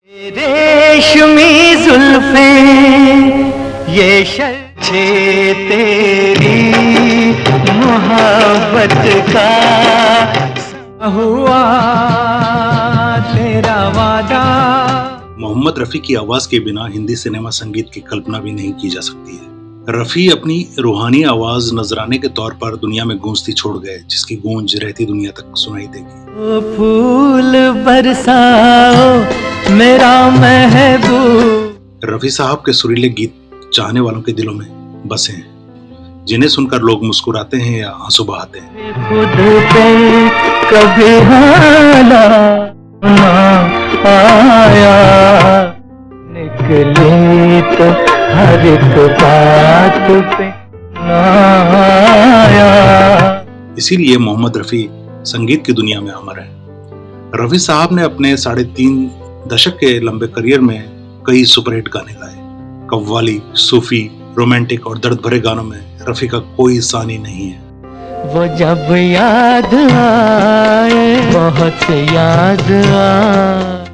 रेशमी जुल्फें ये शर्छे तेरी मोहब्बत का हुआ तेरा वादा। मोहम्मद रफ़ी की आवाज के बिना हिंदी सिनेमा संगीत की कल्पना भी नहीं की जा सकती है। रफ़ी अपनी रूहानी आवाज नजराने के तौर पर दुनिया में गूंजती छोड़ गए, जिसकी गूंज रहती दुनिया तक सुनाई देगी। फूल बरसाओ मेरा महबूब। रफ़ी साहब के सुरीले गीत चाहने वालों के दिलों में बसे हैं, जिन्हें सुनकर लोग मुस्कुराते हैं या आंसू बहाते हैं। खुद पे कभी आया निकली तो हर एक बात पे आया। इसीलिए मोहम्मद रफ़ी संगीत की दुनिया में अमर है। रफ़ी साहब ने अपने 3.5 दशक के लंबे करियर में कई सुपरहिट गाने गाए। कव्वाली, सूफी, रोमांटिक और दर्द भरे गानों में रफ़ी का कोई सानी नहीं है। वो जब याद आए बहुत याद आए।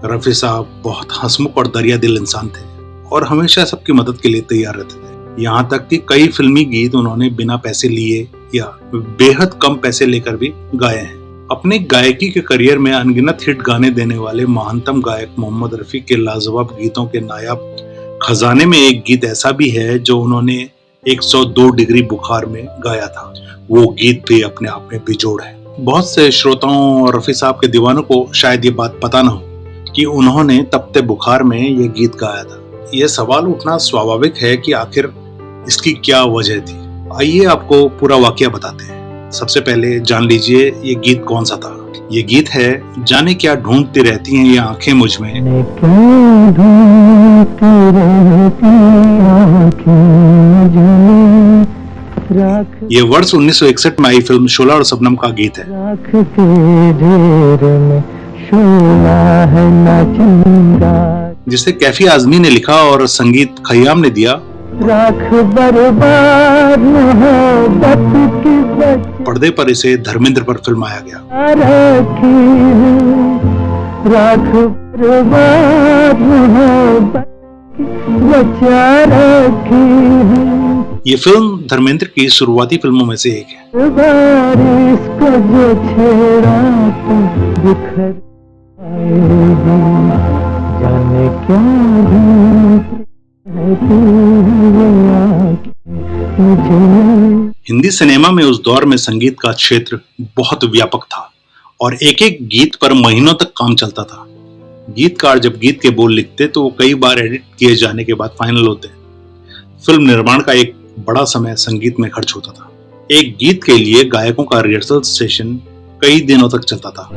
रफ़ी साहब बहुत हंसमुख और दरिया दिल इंसान थे और हमेशा सबकी मदद के लिए तैयार रहते थे। यहाँ तक कि कई फिल्मी गीत उन्होंने बिना पैसे लिए या बेहद कम पैसे लेकर भी गाए हैं। अपने गायकी के करियर में अनगिनत हिट गाने देने वाले महानतम गायक मोहम्मद रफ़ी के लाजवाब गीतों के नायाब खजाने में एक गीत ऐसा भी है जो उन्होंने 102 डिग्री बुखार में गाया था। वो गीत भी अपने आप में बेजोड़ है। बहुत से श्रोताओं और रफ़ी साहब के दीवानों को शायद ये बात पता न हो कि उन्होंने तपते बुखार में ये गीत गाया था। ये सवाल उठना स्वाभाविक है कि आखिर इसकी क्या वजह थी। आइए आपको पूरा वाकया बताते हैं। सबसे पहले जान लीजिए ये गीत कौन सा था। ये गीत है जाने क्या ढूंढती रहती हैं ये आंखें मुझ में। ये वर्ष 1961 में आई फिल्म शोला और शबनम का गीत है। जिसे कैफी आजमी ने लिखा और संगीत खयाम ने दिया। पर्दे पर इसे धर्मेंद्र पर फिल्माया गया। ये फिल्म धर्मेंद्र की शुरुआती फिल्मों में से एक है। जाने क्या हिंदी सिनेमा में उस दौर में संगीत का क्षेत्र बहुत व्यापक था और एक एक गीत पर महीनों तक काम चलता था। गीतकार जब गीत के बोल लिखते तो वो कई बार एडिट किए जाने के बाद फाइनल होते। फिल्म निर्माण का एक बड़ा समय संगीत में खर्च होता था। एक गीत के लिए गायकों का रिहर्सल सेशन कई दिनों तक चलता था।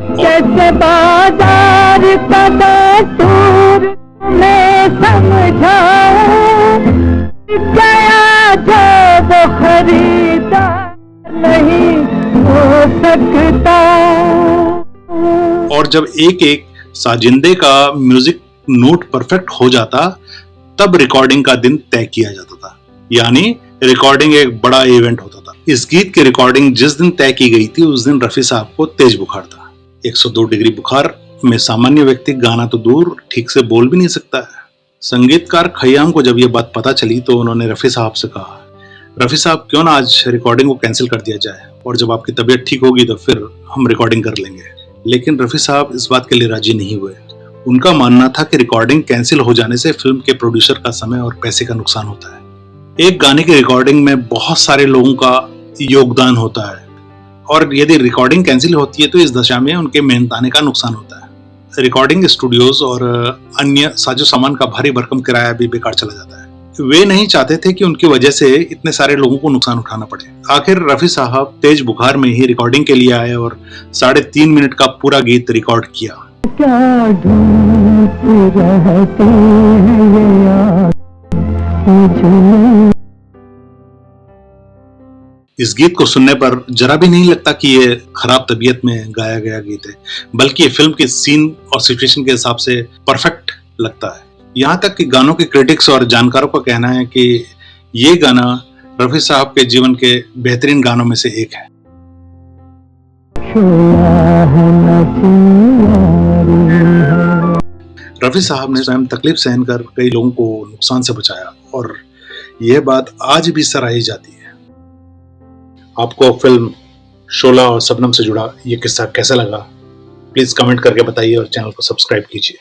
नहीं हो सकता। और जब एक एक साजिंदे का म्यूजिक नोट परफेक्ट हो जाता तब रिकॉर्डिंग का दिन तय किया जाता था। यानी रिकॉर्डिंग एक बड़ा इवेंट होता था। इस गीत की रिकॉर्डिंग जिस दिन तय की गई थी उस दिन रफ़ी साहब को तेज बुखार था। 102 डिग्री बुखार में सामान्य व्यक्ति गाना तो दूर ठीक से बोल भी नहीं सकता है। संगीतकार खयाम को जब ये बात पता चली तो उन्होंने रफ़ी साहब से कहा, रफ़ी साहब क्यों ना आज रिकॉर्डिंग को कैंसिल कर दिया जाए और जब आपकी तबीयत ठीक होगी तो फिर हम रिकॉर्डिंग कर लेंगे। लेकिन रफ़ी साहब इस बात के लिए राजी नहीं हुए। उनका मानना था कि रिकॉर्डिंग कैंसिल हो जाने से फिल्म के प्रोड्यूसर का समय और पैसे का नुकसान होता है। एक गाने की रिकॉर्डिंग में बहुत सारे लोगों का योगदान होता है और यदि रिकॉर्डिंग कैंसिल होती है तो इस दशा में उनके मेहनताने का नुकसान होता है। रिकॉर्डिंग स्टूडियोज और अन्य साजो सामान का भारी भरकम किराया भी बेकार चला जाता है। वे नहीं चाहते थे कि उनकी वजह से इतने सारे लोगों को नुकसान उठाना पड़े। आखिर रफ़ी साहब तेज बुखार में ही रिकॉर्डिंग के लिए आए और 3.5 मिनट का पूरा गीत रिकॉर्ड किया। इस गीत को सुनने पर जरा भी नहीं लगता कि ये खराब तबीयत में गाया गया गीत है, बल्कि ये फिल्म के सीन और सिचुएशन के हिसाब से परफेक्ट लगता है। यहाँ तक कि गानों के क्रिटिक्स और जानकारों का कहना है कि ये गाना रफ़ी साहब के जीवन के बेहतरीन गानों में से एक है। रफी साहब ने स्वयं तकलीफ सहन कर कई लोगों को नुकसान से बचाया और यह बात आज भी सराही जाती है। आपको फिल्म शोला और शबनम से जुड़ा ये किस्सा कैसा लगा? प्लीज कमेंट करके बताइए और चैनल को सब्सक्राइब कीजिए।